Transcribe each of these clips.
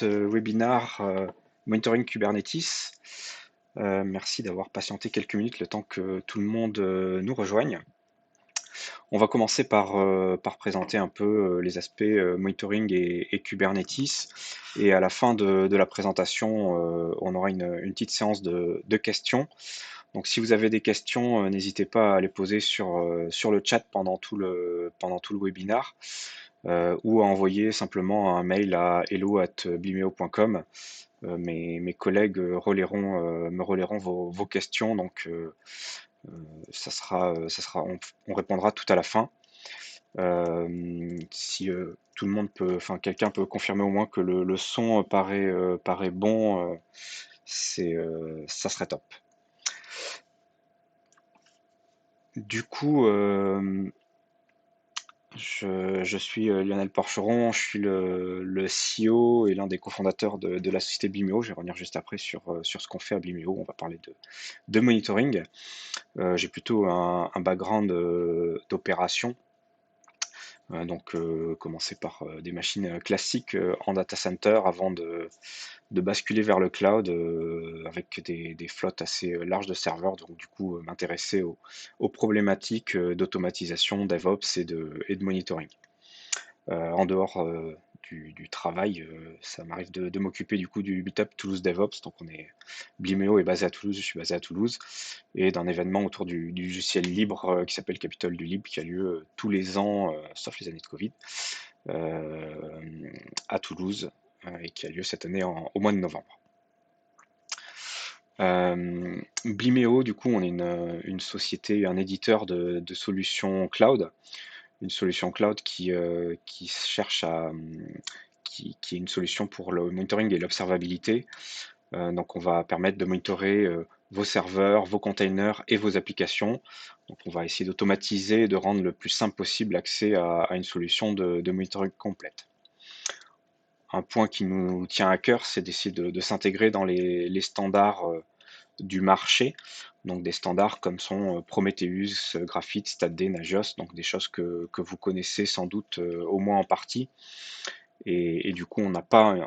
ce webinaire Monitoring Kubernetes. Merci d'avoir patienté quelques minutes le temps que tout le monde nous rejoigne. On va commencer par présenter un peu les aspects monitoring et Kubernetes. Et à la fin de la présentation, on aura une petite séance de questions. Donc si vous avez des questions, n'hésitez pas à les poser sur le chat pendant tout le webinaire. Ou à envoyer simplement un mail à hello@bimeo.com. Mes collègues me relayeront vos questions, donc on répondra tout à la fin. Si tout le monde peut, enfin quelqu'un peut confirmer au moins que le son paraît bon, ça serait top. Du coup, je suis Lionel Porcheron, je suis le CEO et l'un des cofondateurs de la société Bimeo. Je vais revenir juste après sur ce qu'on fait à Bimeo. On va parler de monitoring. J'ai plutôt un background d'opération. Donc commencer par des machines classiques en data center avant de basculer vers le cloud avec des flottes assez larges de serveurs. Donc du coup m'intéresser aux problématiques d'automatisation, DevOps et de monitoring. En dehors du travail, ça m'arrive de m'occuper du coup du Meetup Toulouse DevOps. Donc Blimeo est basé à Toulouse, je suis basé à Toulouse, et d'un événement autour du logiciel libre qui s'appelle Capitole du Libre, qui a lieu tous les ans, sauf les années de Covid, euh, à Toulouse, et qui a lieu cette année au mois de novembre. Blimeo, du coup, on est une société, un éditeur de solutions cloud, une solution cloud qui cherche qui est une solution pour le monitoring et l'observabilité. Donc on va permettre de monitorer vos serveurs, vos containers et vos applications. Donc on va essayer d'automatiser et de rendre le plus simple possible l'accès à une solution de monitoring complète. Un point qui nous tient à cœur, c'est d'essayer de s'intégrer dans les standards du marché, donc des standards comme sont Prometheus, Graphite, StatD, Nagios, donc des choses que vous connaissez sans doute au moins en partie. Et du coup, on n'a pas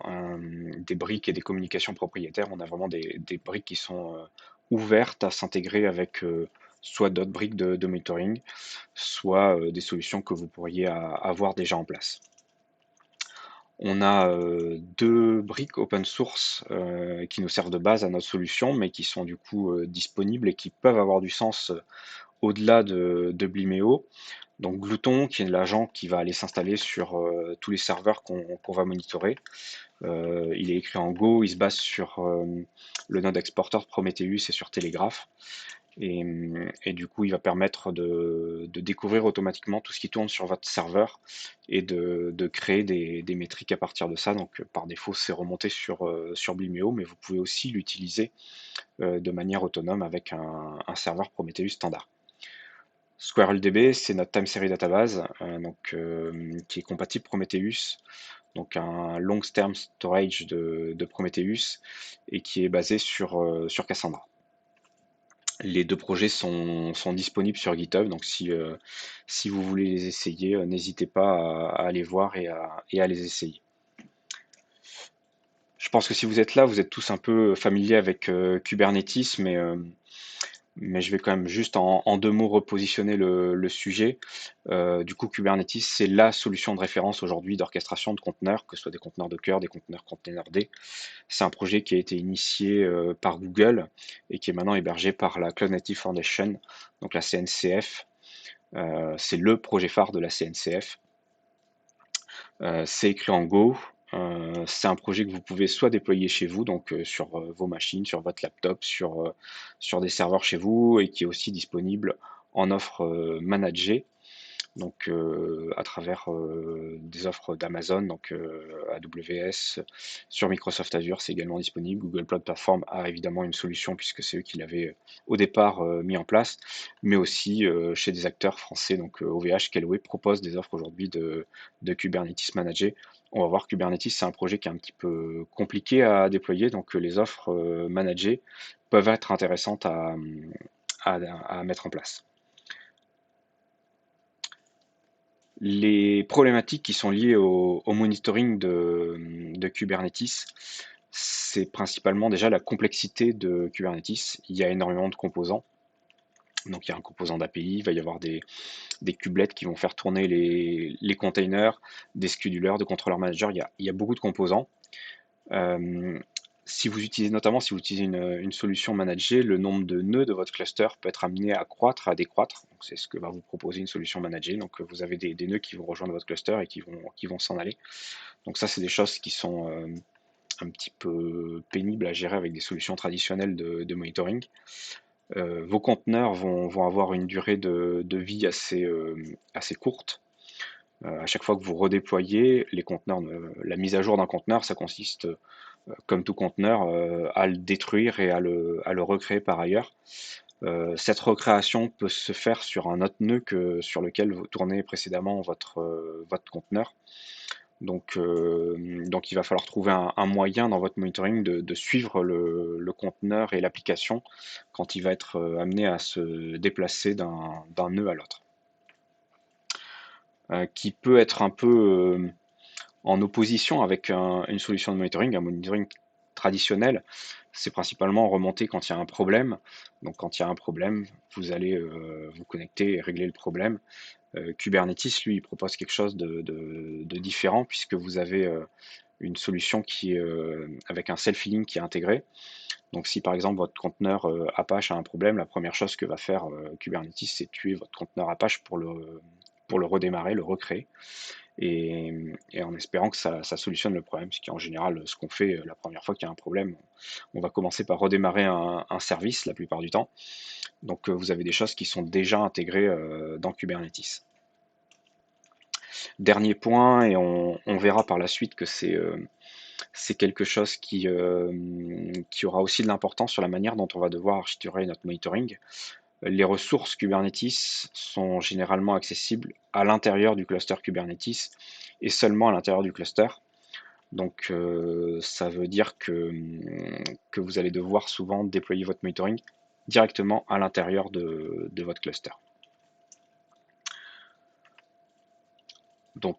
des briques et des communications propriétaires, on a vraiment des briques qui sont ouvertes à s'intégrer avec soit d'autres briques de monitoring, soit des solutions que vous pourriez avoir déjà en place. On a deux briques open source qui nous servent de base à notre solution, mais qui sont du coup disponibles et qui peuvent avoir du sens au-delà de Blimeo. Donc Glouton, qui est l'agent qui va aller s'installer sur tous les serveurs qu'on va monitorer. Il est écrit en Go, il se base sur le node exporter Prometheus et sur Telegraph. Et du coup, il va permettre de découvrir automatiquement tout ce qui tourne sur votre serveur et de créer des métriques à partir de ça. Donc, par défaut, c'est remonté sur Blimeo, mais vous pouvez aussi l'utiliser de manière autonome avec un serveur Prometheus standard. SquirrelDB, c'est notre time series database, qui est compatible Prometheus, donc un long term storage de Prometheus et qui est basé sur Cassandra. Les deux projets sont disponibles sur GitHub, donc si vous voulez les essayer, n'hésitez pas à aller voir et à les essayer. Je pense que si vous êtes là, vous êtes tous un peu familiers avec Kubernetes, mais je vais quand même juste en deux mots repositionner le sujet. Du coup, Kubernetes, c'est la solution de référence aujourd'hui d'orchestration de conteneurs, que ce soit des conteneurs Docker, des conteneurs containerd. C'est un projet qui a été initié par Google et qui est maintenant hébergé par la Cloud Native Foundation, donc la CNCF. C'est le projet phare de la CNCF. C'est écrit en Go. C'est un projet que vous pouvez soit déployer chez vous, donc sur vos machines, sur votre laptop, sur des serveurs chez vous, et qui est aussi disponible en offre managée, donc à travers des offres d'Amazon, donc AWS, sur Microsoft Azure, c'est également disponible. Google Cloud Platform a évidemment une solution puisque c'est eux qui l'avaient au départ mis en place, mais aussi chez des acteurs français, donc OVH, Scaleway propose des offres aujourd'hui de Kubernetes managé. On va voir, Kubernetes, c'est un projet qui est un petit peu compliqué à déployer, donc les offres managées peuvent être intéressantes à mettre en place. Les problématiques qui sont liées au monitoring de Kubernetes, c'est principalement déjà la complexité de Kubernetes. Il y a énormément de composants. Donc il y a un composant d'API, il va y avoir des kubelets qui vont faire tourner les containers, des schedulers, de contrôleurs managers. Il y a beaucoup de composants. Euh, si vous utilisez, notamment si vous utilisez une solution managée, le nombre de nœuds de votre cluster peut être amené à croître, à décroître. Donc, c'est ce que va vous proposer une solution managée. Donc, vous avez des nœuds qui vont rejoindre votre cluster et qui vont s'en aller. Donc, ça, c'est des choses qui sont un petit peu pénibles à gérer avec des solutions traditionnelles de monitoring. Vos conteneurs vont avoir une durée de vie assez courte. À chaque fois que vous redéployez les conteneurs, la mise à jour d'un conteneur, ça consiste comme tout conteneur, à le détruire et à le recréer par ailleurs. Cette recréation peut se faire sur un autre nœud que sur lequel vous tournez précédemment votre conteneur. Donc il va falloir trouver un moyen dans votre monitoring de suivre le conteneur et l'application quand il va être amené à se déplacer d'un nœud à l'autre. Qui peut être un peu en opposition avec une solution de monitoring. Un monitoring traditionnel, c'est principalement remonter quand il y a un problème. Donc quand il y a un problème, vous allez vous connecter et régler le problème. Kubernetes, lui, il propose quelque chose de différent puisque vous avez une solution qui est avec un self-healing qui est intégré. Donc si par exemple votre conteneur Apache a un problème, la première chose que va faire Kubernetes, c'est tuer votre conteneur Apache pour le redémarrer, le recréer et en espérant que ça solutionne le problème. Ce qui est en général ce qu'on fait la première fois qu'il y a un problème. On va commencer par redémarrer un service la plupart du temps. Donc vous avez des choses qui sont déjà intégrées dans Kubernetes. Dernier point, et on verra par la suite que c'est quelque chose qui aura aussi de l'importance sur la manière dont on va devoir architecturer notre monitoring. Les ressources Kubernetes sont généralement accessibles à l'intérieur du cluster Kubernetes et seulement à l'intérieur du cluster. Donc ça veut dire que vous allez devoir souvent déployer votre monitoring directement à l'intérieur de votre cluster. Donc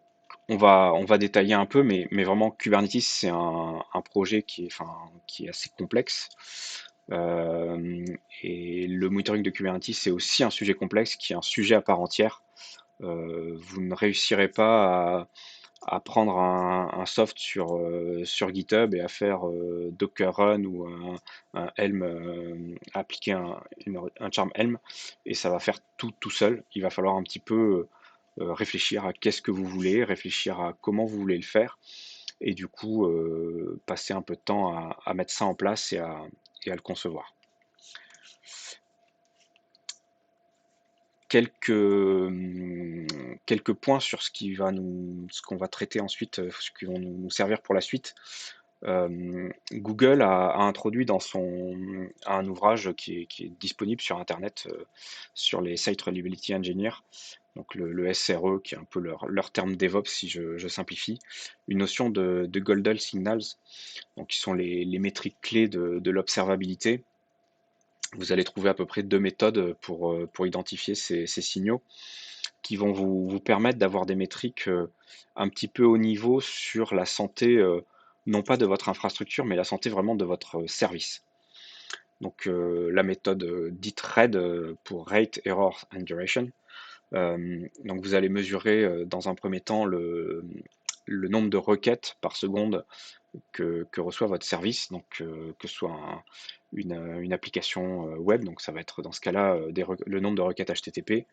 on va détailler un peu, mais vraiment Kubernetes c'est un projet qui est assez complexe. Euh, et le monitoring de Kubernetes c'est aussi un sujet complexe qui est un sujet à part entière. Vous ne réussirez pas à prendre un soft sur GitHub et à faire Docker Run ou un Helm, appliquer un charm Helm, et ça va faire tout seul. Il va falloir un petit peu réfléchir à qu'est-ce que vous voulez, réfléchir à comment vous voulez le faire, et du coup passer un peu de temps à mettre ça en place et à le concevoir. Quelques points sur ce qu'on va traiter ensuite, ce qui vont nous servir pour la suite. Google a introduit dans un ouvrage qui est disponible sur Internet, sur les Site Reliability Engineers, donc le SRE, qui est un peu leur terme DevOps si je simplifie, une notion de Golden Signals, donc qui sont les métriques clés de l'observabilité. Vous allez trouver à peu près deux méthodes pour identifier ces signaux qui vont vous permettre d'avoir des métriques un petit peu haut niveau sur la santé, non pas de votre infrastructure, mais la santé vraiment de votre service. Donc la méthode dite RAID pour Rate, Error and Duration. Donc vous allez mesurer dans un premier temps le nombre de requêtes par seconde que reçoit votre service, donc que ce soit une application web, donc ça va être dans ce cas-là le nombre de requêtes HTTP,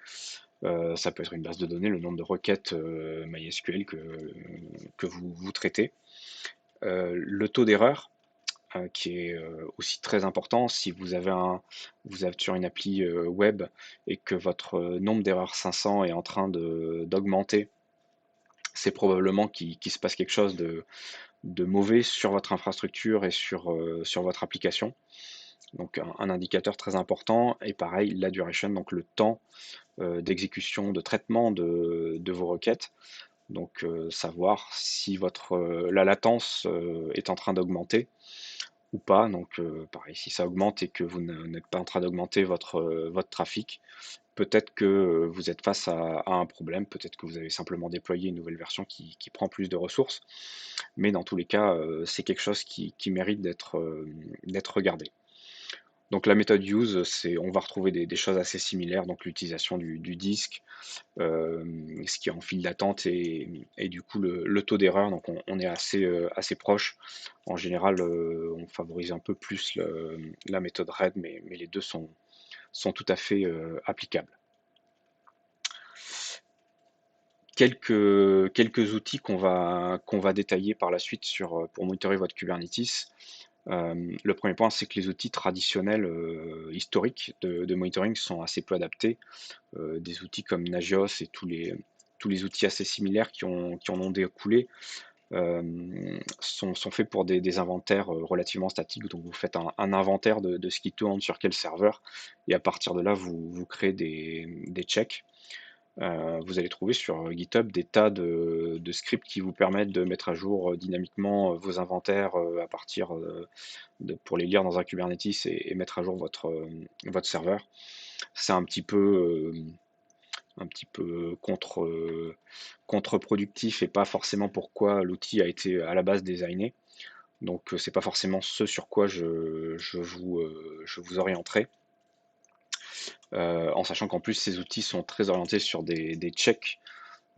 ça peut être une base de données, le nombre de requêtes MySQL que vous traitez. Le taux d'erreur, qui est aussi très important. Si vous êtes sur une appli web et que votre nombre d'erreurs 500 est en train d'augmenter, c'est probablement qu'il se passe quelque chose de mauvais sur votre infrastructure et sur votre application. Donc un indicateur très important. Et pareil, la duration, donc le temps d'exécution, de traitement de vos requêtes. Donc savoir si la latence est en train d'augmenter ou pas. Donc pareil, si ça augmente et que vous n'êtes pas en train d'augmenter votre trafic, Peut-être que vous êtes face à un problème, peut-être que vous avez simplement déployé une nouvelle version qui prend plus de ressources, mais dans tous les cas, c'est quelque chose qui mérite d'être regardé. Donc la méthode use, on va retrouver des choses assez similaires, donc l'utilisation du disque, ce qui est en file d'attente et du coup le taux d'erreur, donc on est assez proche. En général, on favorise un peu plus la méthode RAID, mais les deux sont tout à fait applicables. Quelques outils qu'on va détailler par la suite pour monitorer votre Kubernetes. Le premier point, c'est que les outils traditionnels historiques de monitoring sont assez peu adaptés. Des outils comme Nagios et tous les outils assez similaires qui en ont découlé sont faits pour des inventaires relativement statiques. Donc vous faites un inventaire de ce qui tourne sur quel serveur et à partir de là, vous créez des checks. Vous allez trouver sur GitHub des tas de scripts qui vous permettent de mettre à jour dynamiquement vos inventaires à partir pour les lire dans un Kubernetes et mettre à jour votre serveur. C'est un petit peu contre-productif et pas forcément pourquoi l'outil a été à la base designé. Donc c'est pas forcément ce sur quoi je vous orienterai. En sachant qu'en plus ces outils sont très orientés sur des checks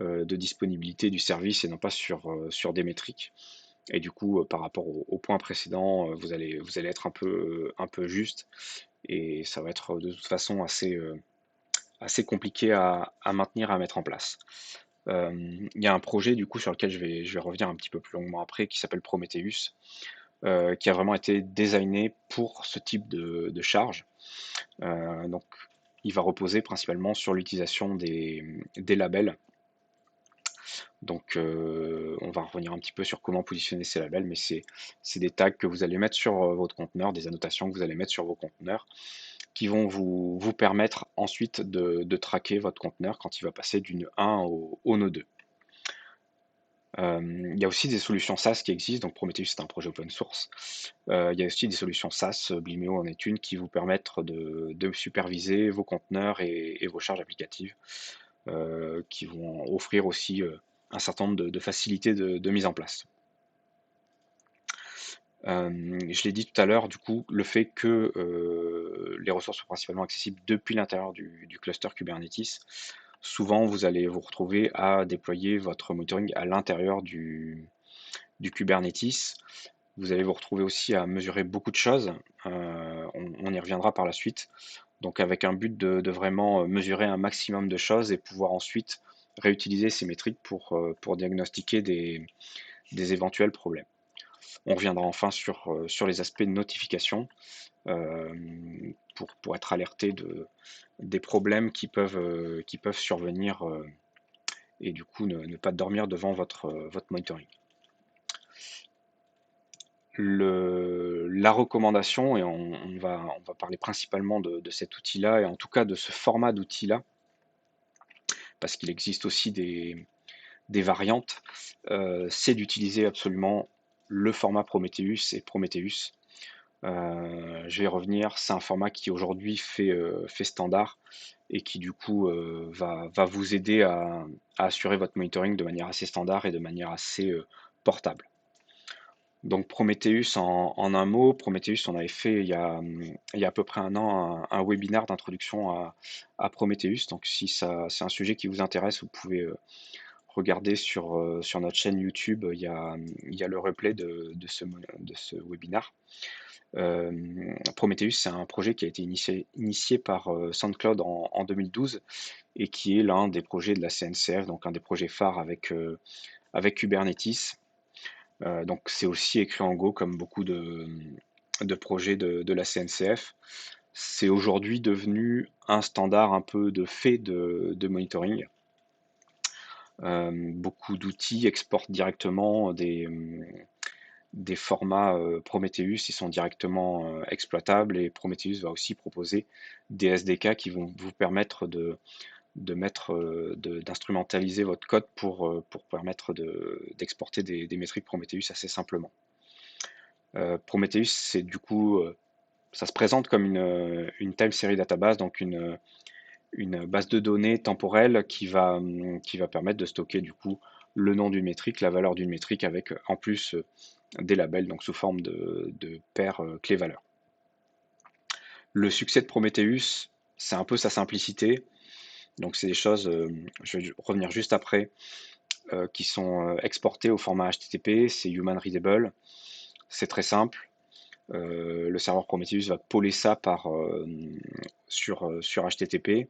de disponibilité du service et non pas sur des métriques. Et du coup, par rapport au point précédent, vous allez être un peu juste et ça va être de toute façon assez compliqué à maintenir, à mettre en place. Il y a un projet du coup sur lequel je vais revenir un petit peu plus longuement après qui s'appelle Prometheus, qui a vraiment été designé pour ce type de charge. Donc il va reposer principalement sur l'utilisation des labels. Donc, on va revenir un petit peu sur comment positionner ces labels, mais c'est des tags que vous allez mettre sur votre conteneur, des annotations que vous allez mettre sur vos conteneurs, qui vont vous permettre ensuite de traquer votre conteneur quand il va passer du nœud 1 au nœud 2. Il y a aussi des solutions SaaS qui existent, donc Prometheus c'est un projet open source. Il y a aussi des solutions SaaS, Blimeo en est une, qui vous permettent de superviser vos conteneurs et vos charges applicatives, qui vont offrir aussi un certain nombre de facilités de mise en place. Je l'ai dit tout à l'heure, du coup, le fait que les ressources sont principalement accessibles depuis l'intérieur du cluster Kubernetes, souvent vous allez vous retrouver à déployer votre monitoring à l'intérieur du Kubernetes. Vous allez vous retrouver aussi à mesurer beaucoup de choses. On y reviendra par la suite. Donc avec un but de vraiment mesurer un maximum de choses et pouvoir ensuite réutiliser ces métriques pour diagnostiquer des éventuels problèmes. On reviendra enfin sur les aspects de notification euh, pour être alerté des problèmes qui peuvent survenir et du coup ne pas dormir devant votre monitoring. La recommandation, et on va parler principalement de cet outil-là, et en tout cas de ce format d'outil-là, parce qu'il existe aussi des variantes, c'est d'utiliser absolument le format Prometheus et Prometheus. Je vais y revenir, c'est un format qui aujourd'hui fait standard et qui du coup va vous aider à assurer votre monitoring de manière assez standard et de manière assez portable. Donc Prometheus en un mot, Prometheus on avait fait il y a à peu près un an un webinaire d'introduction à Prometheus. Donc si c'est un sujet qui vous intéresse, vous pouvez regarder sur notre chaîne YouTube, il y a le replay de ce webinaire. Prometheus, c'est un projet qui a été initié par SoundCloud en 2012 et qui est l'un des projets de la CNCF, donc un des projets phares avec Kubernetes. Donc c'est aussi écrit en Go comme beaucoup de projets de la CNCF. C'est aujourd'hui devenu un standard un peu de fait de monitoring. Beaucoup d'outils exportent directement des formats Prometheus, ils sont directement exploitables et Prometheus va aussi proposer des SDK qui vont vous permettre d'instrumentaliser votre code pour permettre d'exporter des métriques Prometheus assez simplement. Prometheus, c'est du coup, ça se présente comme une time series database, donc une base de données temporelle qui va permettre de stocker du coup le nom d'une métrique, la valeur d'une métrique avec en plus des labels, donc sous forme de paires clés-valeurs. Le succès de Prometheus, c'est un peu sa simplicité. Donc c'est des choses, je vais revenir juste après, qui sont exportées au format HTTP, c'est human readable, c'est très simple. Le serveur Prometheus va poler ça sur HTTP.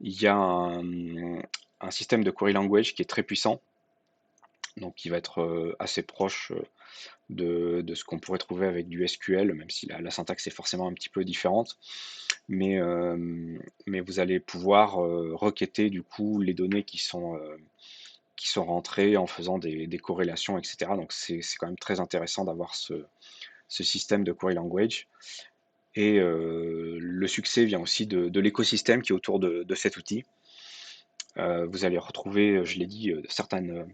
Il y a un système de query language qui est très puissant, donc qui va être assez proche de ce qu'on pourrait trouver avec du SQL, même si la syntaxe est forcément un petit peu différente. Mais vous allez pouvoir requêter du coup les données qui sont rentrées en faisant des corrélations, etc. Donc c'est quand même très intéressant d'avoir ce système de query language. Et le succès vient aussi de l'écosystème qui est autour de cet outil. Vous allez retrouver, je l'ai dit, certaines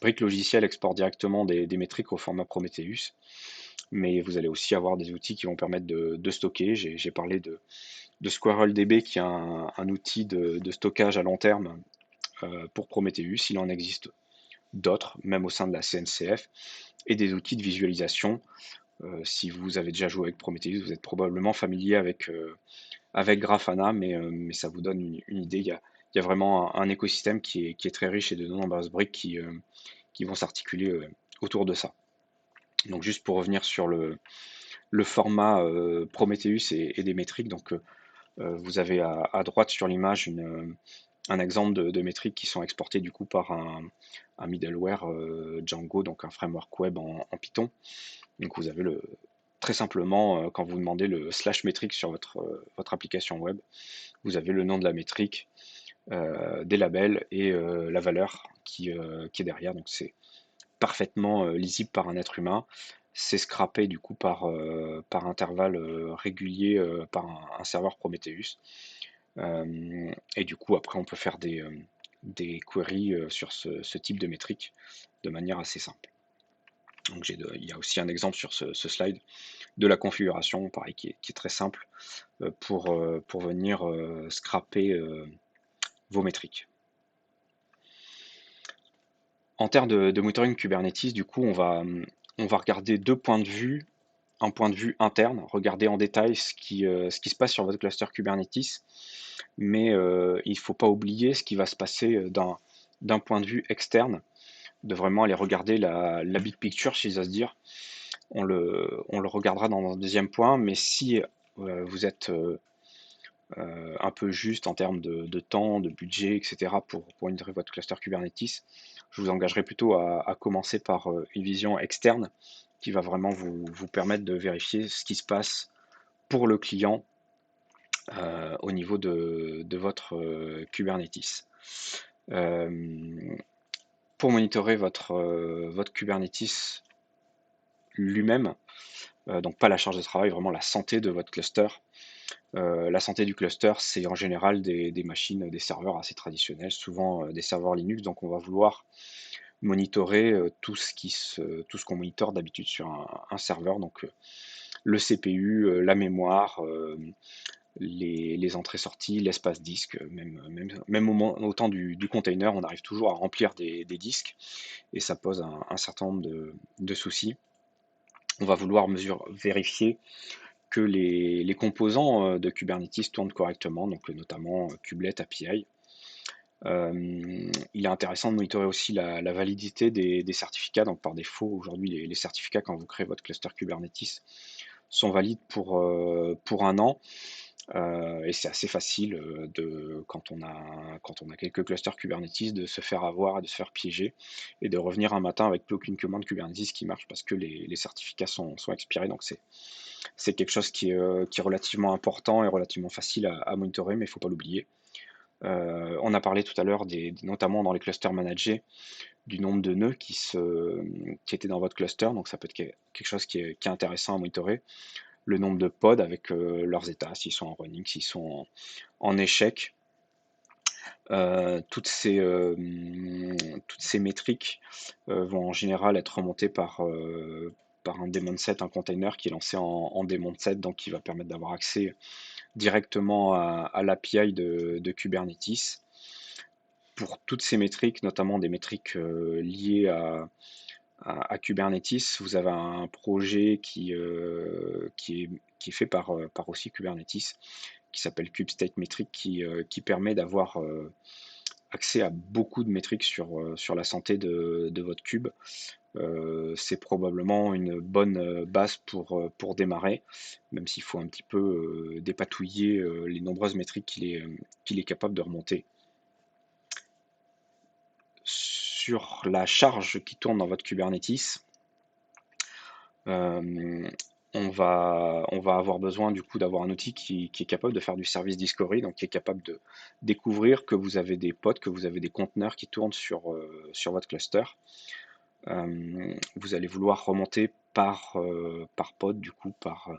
briques logicielles exportent directement des métriques au format Prometheus, mais vous allez aussi avoir des outils qui vont permettre de stocker. J'ai parlé de SquirrelDB qui est un outil de stockage à long terme pour Prometheus. Il en existe d'autres, même au sein de la CNCF, et des outils de visualisation. Si vous avez déjà joué avec Prometheus, vous êtes probablement familier avec Grafana, mais ça vous donne une idée. Il y a vraiment un écosystème qui est très riche et de nombreuses briques qui vont s'articuler autour de ça. Donc juste pour revenir sur le format Prometheus et des métriques, donc vous avez à droite sur l'image un exemple de métriques qui sont exportées du coup par un middleware Django, donc un framework web en Python. Donc vous avez très simplement, quand vous demandez le slash métrique sur votre application web, vous avez le nom de la métrique, des labels et la valeur qui est derrière. Donc c'est parfaitement lisible par un être humain. C'est scrappé du coup par intervalle régulier par un serveur Prometheus. Et du coup, après, on peut faire des queries sur ce type de métrique de manière assez simple. Donc il y a aussi un exemple sur ce slide de la configuration, pareil, qui est très simple pour venir scraper vos métriques. En termes de monitoring Kubernetes, du coup, on va regarder deux points de vue. Un point de vue interne, regarder en détail ce qui se passe sur votre cluster Kubernetes, mais il ne faut pas oublier ce qui va se passer d'un point de vue externe, de vraiment aller regarder la big picture, si j'ose dire. On le regardera dans un deuxième point, mais si vous êtes un peu juste en termes de temps, de budget, etc. pour monitorer votre cluster Kubernetes, je vous engagerai plutôt à commencer par une vision externe qui va vraiment vous permettre de vérifier ce qui se passe pour le client au niveau de votre Kubernetes. Pour monitorer votre Kubernetes lui-même, donc pas la charge de travail, vraiment la santé de votre cluster. La santé du cluster, c'est en général des machines, des serveurs assez traditionnels, souvent des serveurs Linux, donc on va vouloir monitorer tout ce qu'on monitore d'habitude sur un serveur, donc le CPU, la mémoire, les entrées-sorties, l'espace disque, même au temps du container, on arrive toujours à remplir des disques et ça pose un certain nombre de soucis. On va vouloir vérifier que les composants de Kubernetes tournent correctement, donc notamment Kubelet API. Il est intéressant de monitorer aussi la validité des certificats. Donc par défaut, aujourd'hui, les certificats, quand vous créez votre cluster Kubernetes, sont valides pour un an. Et c'est assez facile quand on a quelques clusters Kubernetes de se faire avoir, de se faire piéger et de revenir un matin avec plus aucune commande Kubernetes qui marche parce que les certificats sont expirés. Donc c'est quelque chose qui est relativement important et relativement facile à monitorer, mais il ne faut pas l'oublier. On a parlé tout à l'heure, notamment dans les clusters managés, du nombre de nœuds qui étaient dans votre cluster. Donc ça peut être quelque chose qui est intéressant à monitorer. Le nombre de pods avec leurs états, s'ils sont en running, s'ils sont en échec. Toutes ces métriques vont en général être remontées par un daemon set, un container qui est lancé en daemon set, donc qui va permettre d'avoir accès directement à l'API de Kubernetes. Pour toutes ces métriques, notamment des métriques liées à Kubernetes, vous avez un projet qui est fait par aussi Kubernetes, qui s'appelle KubeState Metric, qui permet d'avoir accès à beaucoup de métriques sur la santé de votre cube. C'est probablement une bonne base pour démarrer, même s'il faut un petit peu dépatouiller les nombreuses métriques qu'il est capable de remonter. Sur la charge qui tourne dans votre Kubernetes, euh, on va avoir besoin du coup d'avoir un outil qui est capable de faire du service discovery, donc qui est capable de découvrir que vous avez des pods, que vous avez des conteneurs qui tournent sur votre cluster. Vous allez vouloir remonter par pod, du coup, par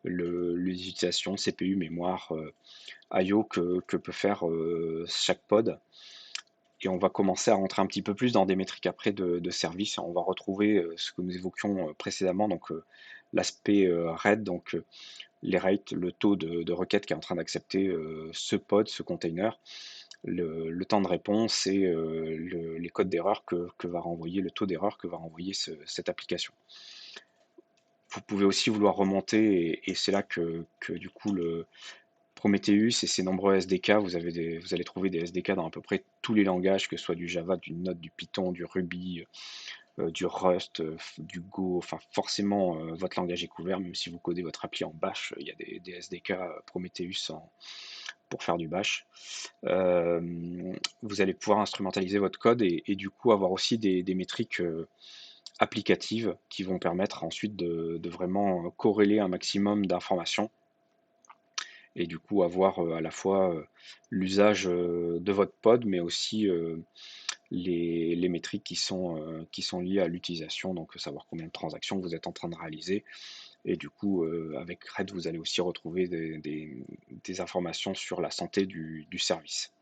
l'utilisation de CPU, mémoire, IO que peut faire chaque pod. Et on va commencer à rentrer un petit peu plus dans des métriques après de service. On va retrouver ce que nous évoquions précédemment, donc l'aspect RAID, donc les rates, le taux de requête qui est en train d'accepter ce pod, ce container, le temps de réponse et les codes d'erreur que va renvoyer, le taux d'erreur que va renvoyer cette application. Vous pouvez aussi vouloir remonter, et c'est là que du coup le Prometheus et ses nombreux SDK, vous allez trouver des SDK dans à peu près tous les langages, que ce soit du Java, du Node, du Python, du Ruby, du Rust, du Go, enfin forcément votre langage est couvert, même si vous codez votre appli en Bash, il y a des SDK Prometheus pour faire du Bash. Vous allez pouvoir instrumentaliser votre code et du coup avoir aussi des métriques applicatives qui vont permettre ensuite de vraiment corréler un maximum d'informations et du coup avoir à la fois l'usage de votre pod, mais aussi les métriques qui sont liées à l'utilisation, donc savoir combien de transactions vous êtes en train de réaliser. Et du coup, avec RED, vous allez aussi retrouver des informations sur la santé du service.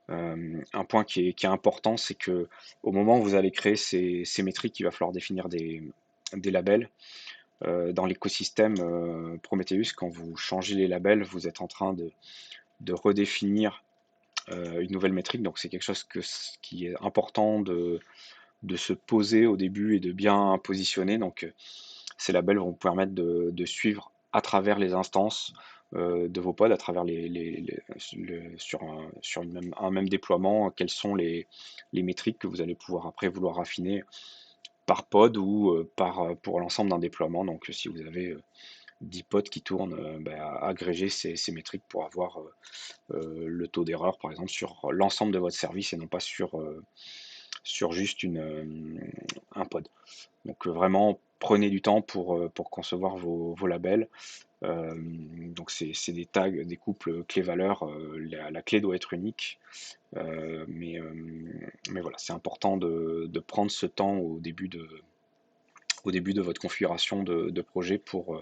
Un point qui est important, c'est que au moment où vous allez créer ces métriques, il va falloir définir des labels. Dans l'écosystème Prometheus, quand vous changez les labels, vous êtes en train de redéfinir une nouvelle métrique. Donc c'est quelque chose qui est important de se poser au début et de bien positionner. Donc ces labels vont vous permettre de suivre à travers les instances de vos pods, à travers sur un même déploiement, quelles sont les métriques que vous allez pouvoir après vouloir affiner par pod ou pour l'ensemble d'un déploiement. Donc si vous avez 10 pods qui tournent, agréger ces métriques pour avoir le taux d'erreur, par exemple, sur l'ensemble de votre service et non pas sur juste un pod. Donc vraiment, prenez du temps pour concevoir vos labels. Donc c'est des tags, des couples clés-valeurs. La clé doit être unique. Mais voilà, c'est important de prendre ce temps au début de votre configuration de projet pour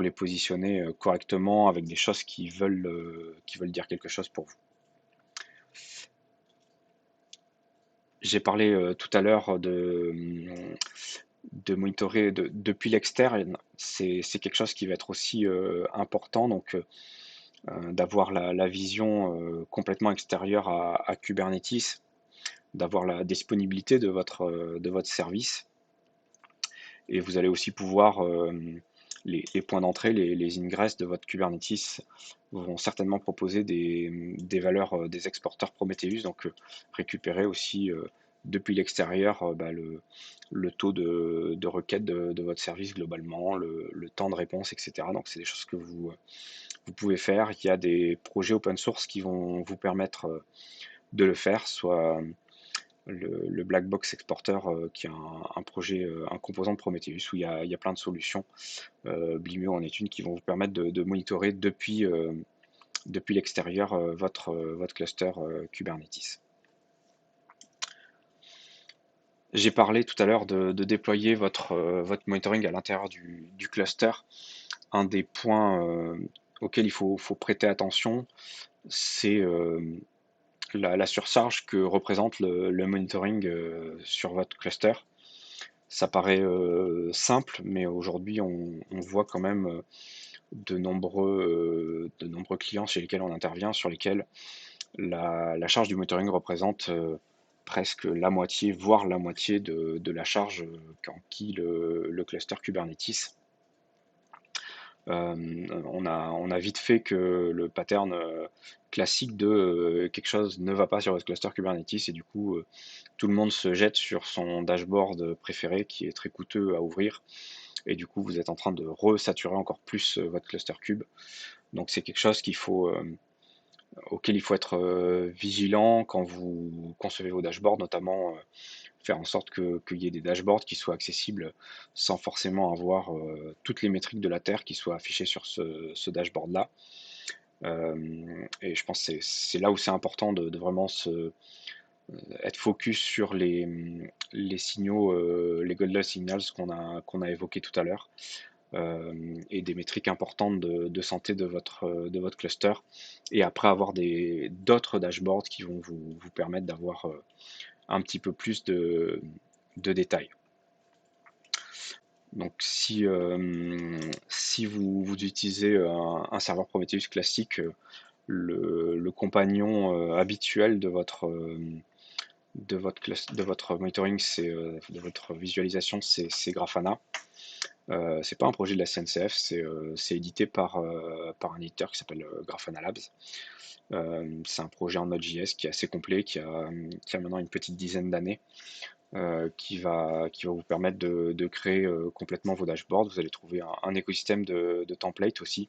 les positionner correctement avec des choses qui veulent dire quelque chose pour vous. J'ai parlé tout à l'heure de monitorer depuis l'externe. C'est quelque chose qui va être aussi important, donc d'avoir la vision complètement extérieure à Kubernetes, d'avoir la disponibilité de votre service. Et vous allez aussi pouvoir, les points d'entrée, les ingress de votre Kubernetes vont certainement proposer des valeurs, des exporteurs Prometheus, donc récupérer aussi depuis l'extérieur le taux de requête de votre service globalement, le temps de réponse, etc. Donc c'est des choses que vous pouvez faire. Il y a des projets open source qui vont vous permettre de le faire, soit le Black Box Exporter qui est un projet, un composant de Prometheus où il y a plein de solutions. Blimio en est une qui vont vous permettre de monitorer depuis l'extérieur votre cluster Kubernetes. J'ai parlé tout à l'heure de déployer votre monitoring à l'intérieur du cluster. Un des points auxquels il faut prêter attention, c'est la surcharge que représente le monitoring sur votre cluster. Ça paraît simple, mais aujourd'hui on voit quand même de nombreux clients chez lesquels on intervient, sur lesquels la charge du monitoring représente presque la moitié, voire la moitié de la charge qu'enquille le cluster Kubernetes. On a vite fait que le pattern classique de quelque chose ne va pas sur votre cluster Kubernetes, et du coup tout le monde se jette sur son dashboard préféré qui est très coûteux à ouvrir, et du coup vous êtes en train de resaturer encore plus votre cluster Kube. Donc c'est quelque chose auquel il faut être vigilant quand vous concevez vos dashboards, notamment faire en sorte qu'il y ait des dashboards qui soient accessibles sans forcément avoir toutes les métriques de la Terre qui soient affichées sur ce dashboard-là. Et je pense que c'est là où c'est important de vraiment être focus sur les signaux, les golden signals qu'on a évoqués tout à l'heure, et des métriques importantes de santé de votre cluster. Et après avoir d'autres dashboards qui vont vous permettre d'avoir un petit peu plus de détails. Donc si vous utilisez serveur Prometheus classique, le compagnon habituel de votre monitoring, de votre visualisation, c'est Grafana. C'est pas un projet de la CNCF, c'est édité par un éditeur qui s'appelle Grafana Labs. C'est un projet en Node.js qui est assez complet, qui a maintenant une petite dizaine d'années, qui va vous permettre de créer complètement vos dashboards. Vous allez trouver un écosystème de templates aussi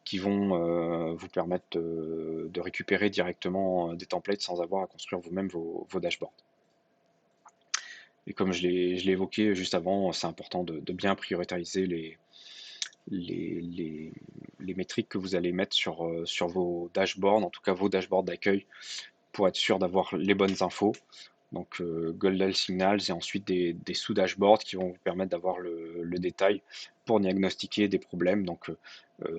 qui vont vous permettre de récupérer directement des templates sans avoir à construire vous-même vos dashboards. Et comme je l'ai évoqué juste avant, c'est important de bien prioritariser les, les, les métriques que vous allez mettre sur vos dashboards, en tout cas vos dashboards d'accueil, pour être sûr d'avoir les bonnes infos. Donc Golden Signals, et ensuite des sous-dashboards qui vont vous permettre d'avoir le détail pour diagnostiquer des problèmes. Donc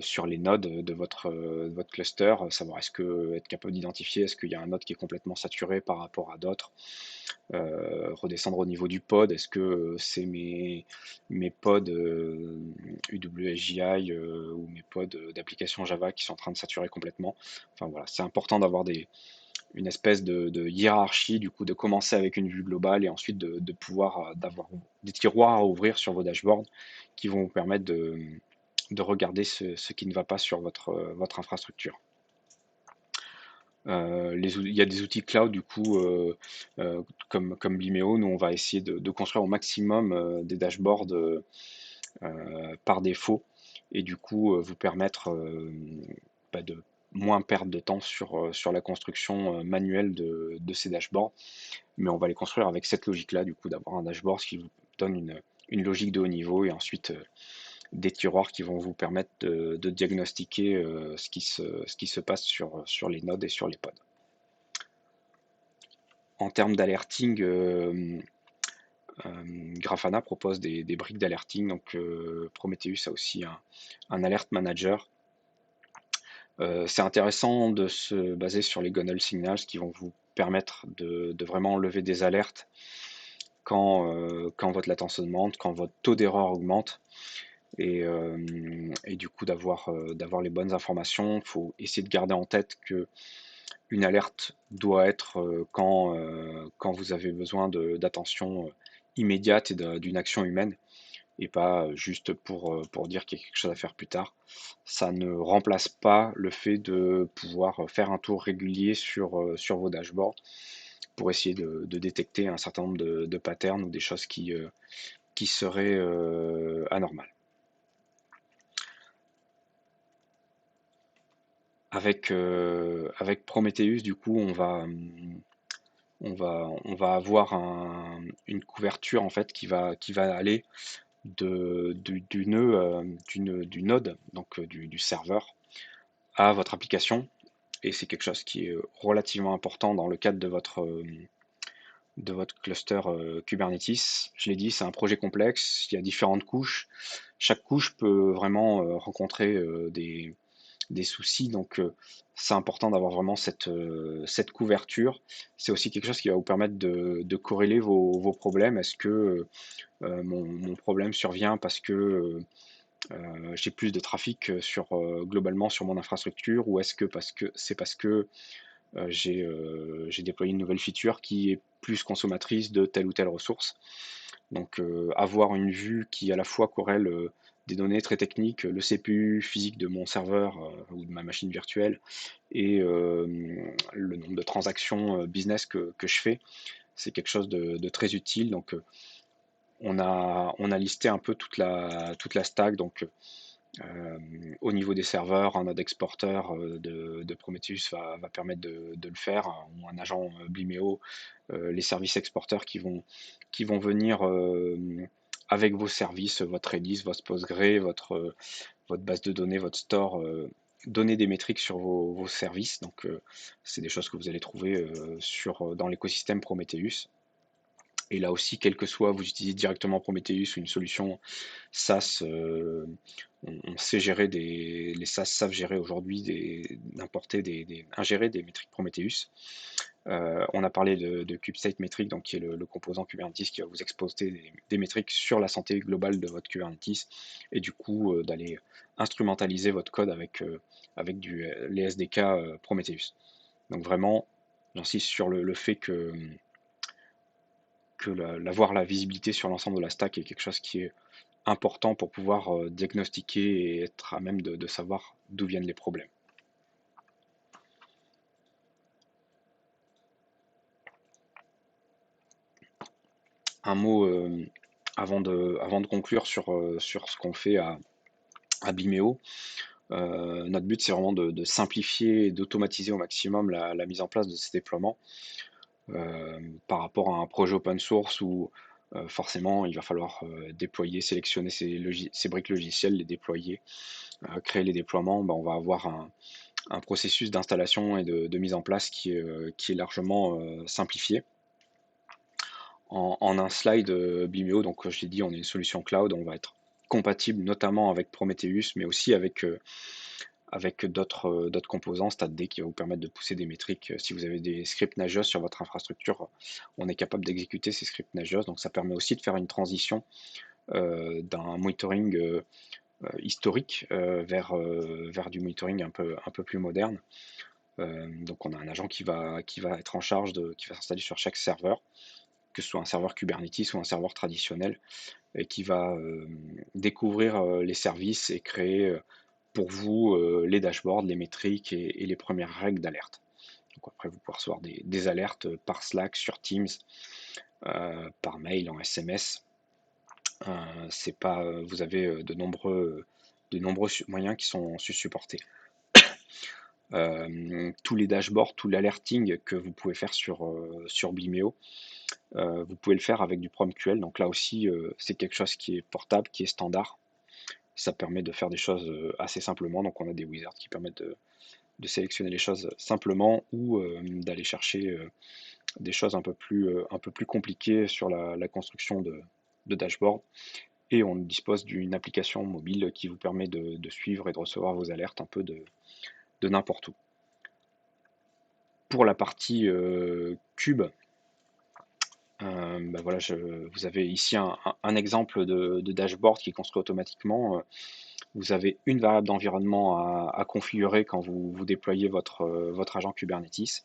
sur les nodes de votre cluster, savoir être capable d'identifier est-ce qu'il y a un node qui est complètement saturé par rapport à d'autres, redescendre au niveau du pod, est-ce que c'est mes pods UWSJI ou mes pods d'application Java qui sont en train de saturer complètement. Enfin voilà, c'est important d'avoir une espèce de hiérarchie, du coup de commencer avec une vue globale et ensuite de pouvoir d'avoir des tiroirs à ouvrir sur vos dashboards qui vont vous permettre de regarder ce qui ne va pas sur votre infrastructure. Il y a des outils cloud du coup comme Vimeo. Nous on va essayer de construire au maximum des dashboards par défaut, et du coup vous permettre de moins perdre de temps sur la construction manuelle de ces dashboards. Mais on va les construire avec cette logique-là, du coup, d'avoir un dashboard qui vous donne une logique de haut niveau, et ensuite des tiroirs qui vont vous permettre de diagnostiquer ce qui se passe sur les nodes et sur les pods. En termes d'alerting, Grafana propose des briques d'alerting. Donc Prometheus a aussi un alert manager. C'est intéressant de se baser sur les Gonal Signals qui vont vous permettre de vraiment lever des alertes quand votre latence augmente, quand votre taux d'erreur augmente, et du coup d'avoir les bonnes informations. Il faut essayer de garder en tête que une alerte doit être quand vous avez besoin d'attention immédiate et d'une action humaine, et pas juste pour dire qu'il y a quelque chose à faire plus tard. Ça ne remplace pas le fait de pouvoir faire un tour régulier sur vos dashboards pour essayer de détecter un certain nombre de patterns ou des choses qui seraient anormales. Avec Prometheus, du coup, on va avoir une couverture en fait qui va aller du nœud, du node, donc du serveur, à votre application. Et c'est quelque chose qui est relativement important dans le cadre de votre cluster Kubernetes. Je l'ai dit, c'est un projet complexe, il y a différentes couches. Chaque couche peut vraiment rencontrer des soucis, donc c'est important d'avoir vraiment cette couverture. C'est aussi quelque chose qui va vous permettre de corréler vos problèmes. Est-ce que mon problème survient parce que j'ai plus de trafic globalement sur mon infrastructure, ou est-ce que parce que j'ai déployé une nouvelle feature qui est plus consommatrice de telle ou telle ressource. Donc avoir une vue qui à la fois corrèle des données très techniques, le CPU physique de mon serveur ou de ma machine virtuelle, et le nombre de transactions business que je fais, c'est quelque chose de très utile. Donc on a listé un peu toute la stack. Donc au niveau des serveurs, un node exporteur de Prometheus va permettre de le faire, ou un agent Blimeo, les services exporteurs qui vont venir avec vos services, votre Redis, votre Postgre, votre base de données, votre store, donner des métriques sur vos services. Donc c'est des choses que vous allez trouver dans l'écosystème Prometheus. Et là aussi, quel que soit, vous utilisez directement Prometheus ou une solution SaaS, on sait gérer les SaaS savent gérer aujourd'hui d'importer ingérer des métriques Prometheus. On a parlé de KubeState Metric, donc qui est le composant Kubernetes qui va vous exposer des métriques sur la santé globale de votre Kubernetes, et du coup d'aller instrumentaliser votre code avec les SDK Prometheus. Donc vraiment, j'insiste sur le fait que l'avoir la visibilité sur l'ensemble de la stack est quelque chose qui est important pour pouvoir diagnostiquer et être à même de savoir d'où viennent les problèmes. Un mot avant de conclure sur ce qu'on fait à Bimeo. Notre but, c'est vraiment de simplifier et d'automatiser au maximum la mise en place de ces déploiements par rapport à un projet open source où forcément il va falloir déployer, sélectionner ces briques logicielles, les déployer, créer les déploiements. On va avoir un processus d'installation et de mise en place qui est largement simplifié. En un slide Bimeo, donc je l'ai dit, on est une solution cloud, on va être compatible notamment avec Prometheus, mais aussi avec d'autres composants, StatD, qui va vous permettre de pousser des métriques. Si vous avez des scripts Nagios sur votre infrastructure, on est capable d'exécuter ces scripts Nagios. Donc ça permet aussi de faire une transition d'un monitoring historique vers du monitoring un peu plus moderne. Donc on a un agent qui va être en charge qui va s'installer sur chaque serveur, que ce soit un serveur Kubernetes ou un serveur traditionnel, et qui va découvrir les services et créer pour vous les dashboards, les métriques et les premières règles d'alerte. Donc après, vous pouvez recevoir des alertes par Slack, sur Teams, par mail, en SMS. Vous avez de nombreux moyens qui sont supportés. Tous les dashboards, tout l'alerting que vous pouvez faire sur Bimeo, vous pouvez le faire avec du PromQL. Donc là aussi, c'est quelque chose qui est portable, qui est standard. Ça permet de faire des choses assez simplement. Donc on a des wizards qui permettent de sélectionner les choses simplement, ou d'aller chercher des choses un peu plus compliquées sur la construction de dashboard. Et on dispose d'une application mobile qui vous permet de suivre et de recevoir vos alertes un peu de n'importe où. Pour la partie cube, voilà, vous avez ici un exemple de dashboard qui est construit automatiquement. Vous avez une variable d'environnement à configurer quand vous déployez votre agent Kubernetes,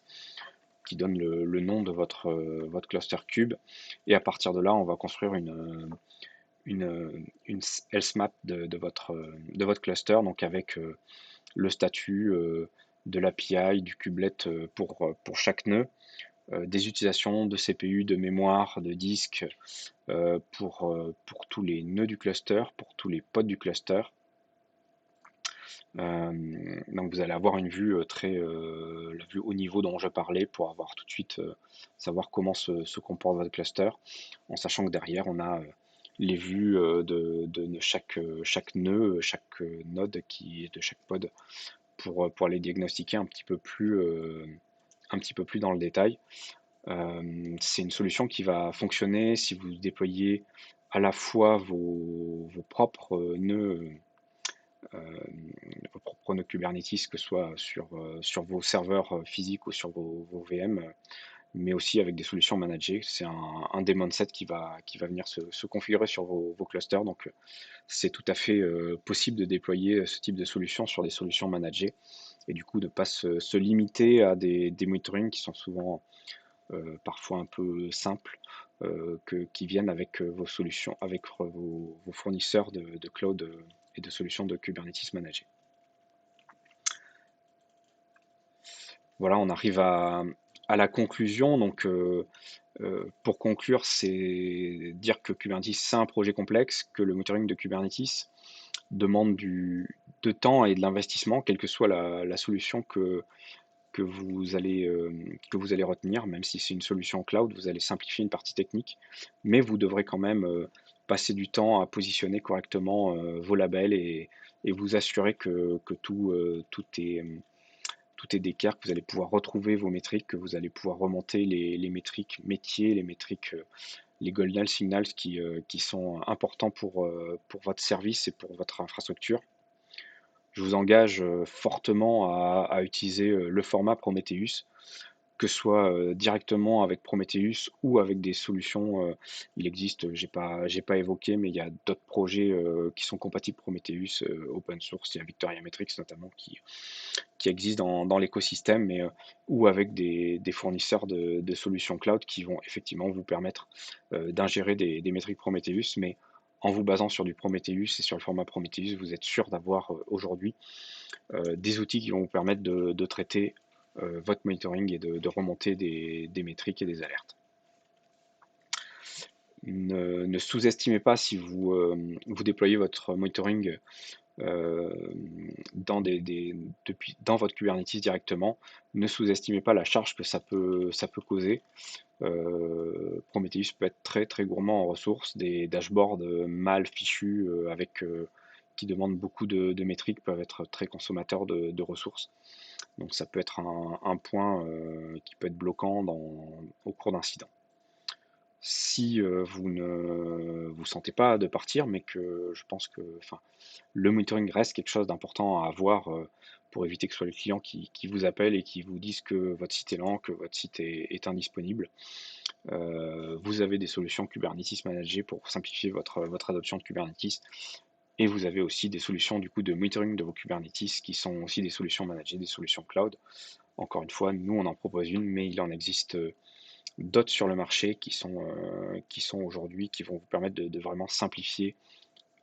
qui donne le nom de votre cluster cube. Et à partir de là, on va construire une else map de votre cluster, donc avec le statut de l'API, du kubelet pour chaque nœud, des utilisations de CPU, de mémoire, de disque pour tous les nœuds du cluster, pour tous les pods du cluster. Donc vous allez avoir une vue la vue haut niveau dont je parlais, pour avoir tout de suite savoir comment se comporte votre cluster, en sachant que derrière on a les vues de chaque nœud, chaque node de chaque pod, pour aller diagnostiquer un petit peu plus dans le détail. C'est une solution qui va fonctionner si vous déployez à la fois vos propres nœuds, vos propres nœuds Kubernetes, que ce soit sur vos serveurs physiques ou sur vos VM. mais aussi avec des solutions managées. C'est un daemon set qui va venir se configurer sur vos clusters. Donc, c'est tout à fait possible de déployer ce type de solution sur des solutions managées et du coup de ne pas se limiter à des monitorings qui sont souvent parfois un peu simples, qui viennent avec vos solutions, avec vos fournisseurs de cloud et de solutions de Kubernetes managées. Voilà, on arrive à la conclusion. Donc, pour conclure, c'est dire que Kubernetes, c'est un projet complexe, que le monitoring de Kubernetes demande de temps et de l'investissement, quelle que soit la solution que vous allez retenir. Même si c'est une solution cloud, vous allez simplifier une partie technique, mais vous devrez quand même passer du temps à positionner correctement vos labels et vous assurer que tout est d'équerre, que vous allez pouvoir retrouver vos métriques, que vous allez pouvoir remonter les métriques métiers, les métriques, les golden signals qui sont importants pour votre service et pour votre infrastructure. Je vous engage fortement à utiliser le format Prometheus, que ce soit directement avec Prometheus ou avec des solutions. Il existe, j'ai pas évoqué, mais il y a d'autres projets qui sont compatibles Prometheus, open source. Il y a Victoria Metrics notamment qui existent dans l'écosystème, mais ou avec des fournisseurs de solutions cloud qui vont effectivement vous permettre d'ingérer des métriques Prometheus, mais en vous basant sur du Prometheus et sur le format Prometheus, vous êtes sûr d'avoir aujourd'hui des outils qui vont vous permettre de traiter votre monitoring et de remonter des métriques et des alertes. Ne sous-estimez pas si vous déployez votre monitoring euh, dans votre Kubernetes directement. Ne sous-estimez pas la charge que ça peut causer. Prometheus peut être très très gourmand en ressources. Des dashboards mal fichus qui demandent beaucoup de métriques peuvent être très consommateurs de ressources. Donc ça peut être un point qui peut être bloquant au cours d'incidents. Si vous ne vous sentez pas de partir, mais que je pense que le monitoring reste quelque chose d'important à avoir pour éviter que ce soit les clients qui vous appellent et qui vous disent que votre site est lent, que votre site est indisponible. Vous avez des solutions Kubernetes managées pour simplifier votre adoption de Kubernetes. Et vous avez aussi des solutions du coup de monitoring de vos Kubernetes qui sont aussi des solutions managées, des solutions cloud. Encore une fois, nous on en propose une, mais il en existe d'autres sur le marché qui sont aujourd'hui, qui vont vous permettre de vraiment simplifier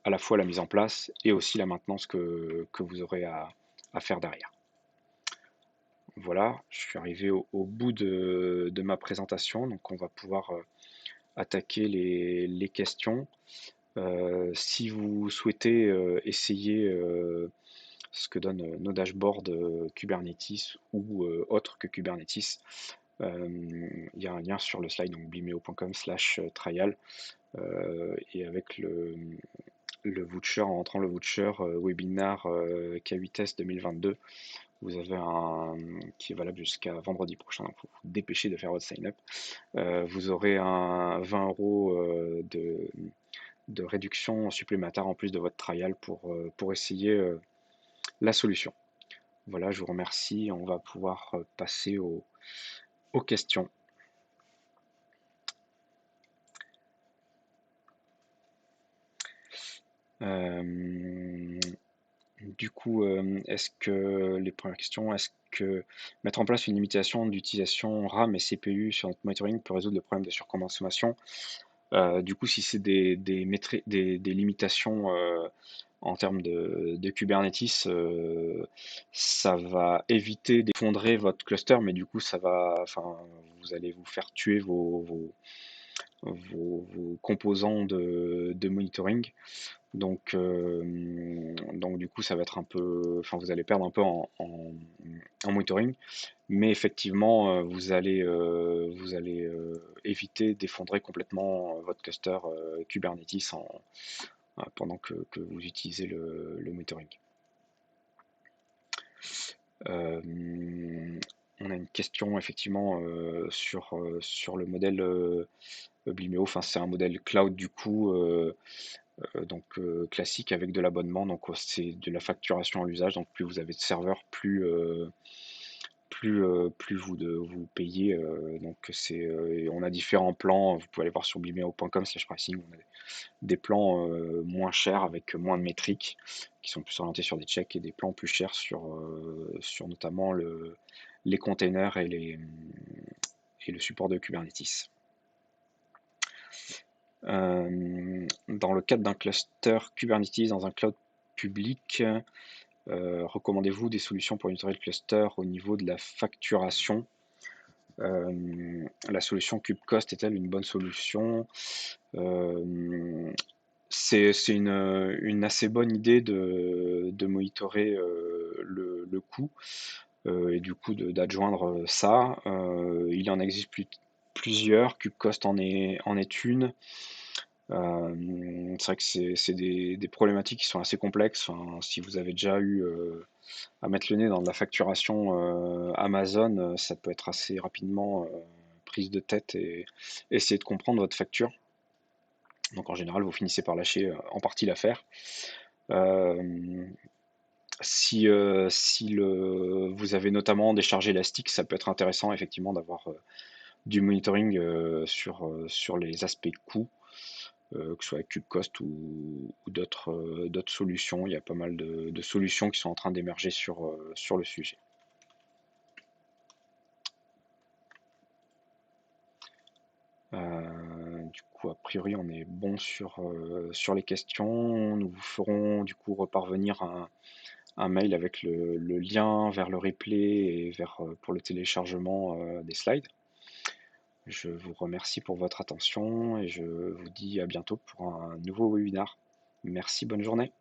à la fois la mise en place et aussi la maintenance que vous aurez à faire derrière. Voilà, je suis arrivé au bout de ma présentation, donc on va pouvoir attaquer les questions. Si vous souhaitez essayer ce que donnent nos dashboards Kubernetes ou autres que Kubernetes, il y a un lien sur le slide, donc blimeo.com/trial, et avec le voucher, en rentrant le voucher webinar K8S 2022, vous avez un qui est valable jusqu'à vendredi prochain, donc il faut vous dépêcher de faire votre sign-up. Vous aurez un 20 euros de réduction supplémentaire en plus de votre trial pour essayer la solution. Voilà, je vous remercie. On va pouvoir passer aux questions. Du coup, est-ce que les premières questions, est-ce que mettre en place une limitation d'utilisation RAM et CPU sur notre monitoring peut résoudre le problème de surconsommation? Du coup, si c'est des limitations en termes de Kubernetes, ça va éviter d'effondrer votre cluster, mais du coup, vous allez vous faire tuer vos composants de monitoring. Donc du coup, ça va être un peu, vous allez perdre un peu en monitoring, mais effectivement, vous allez éviter d'effondrer complètement votre cluster Kubernetes pendant que vous utilisez le monitoring. On a une question effectivement sur le modèle Blimeo. C'est un modèle cloud du coup. Classique avec de l'abonnement, donc c'est de la facturation à l'usage, donc plus vous avez de serveurs, plus vous payez. Donc on a différents plans. Vous pouvez aller voir sur bimeo.com/pricing. On a des plans moins chers avec moins de métriques qui sont plus orientés sur des checks et des plans plus chers sur notamment les containers et le support de Kubernetes. Dans le cadre d'un cluster Kubernetes dans un cloud public, recommandez-vous des solutions pour monitorer le cluster au niveau de la facturation? La solution KubeCost est-elle une bonne solution? C'est une assez bonne idée de monitorer le coût et du coup d'adjoindre ça. Il en existe plusieurs, KubeCost en est une. C'est vrai que c'est des problématiques qui sont assez complexes. Enfin, si vous avez déjà eu à mettre le nez dans de la facturation Amazon, ça peut être assez rapidement prise de tête et essayer de comprendre votre facture. Donc en général, vous finissez par lâcher en partie l'affaire. Euh, si vous avez notamment des charges élastiques, ça peut être intéressant effectivement d'avoir du monitoring sur les aspects coûts, que ce soit avec KubeCost ou d'autres solutions. Il y a pas mal de solutions qui sont en train d'émerger sur le sujet. Du coup, a priori, on est bon sur les questions. Nous vous ferons du coup reparvenir un mail avec le lien vers le replay et pour le téléchargement des slides. Je vous remercie pour votre attention et je vous dis à bientôt pour un nouveau webinar. Merci, bonne journée.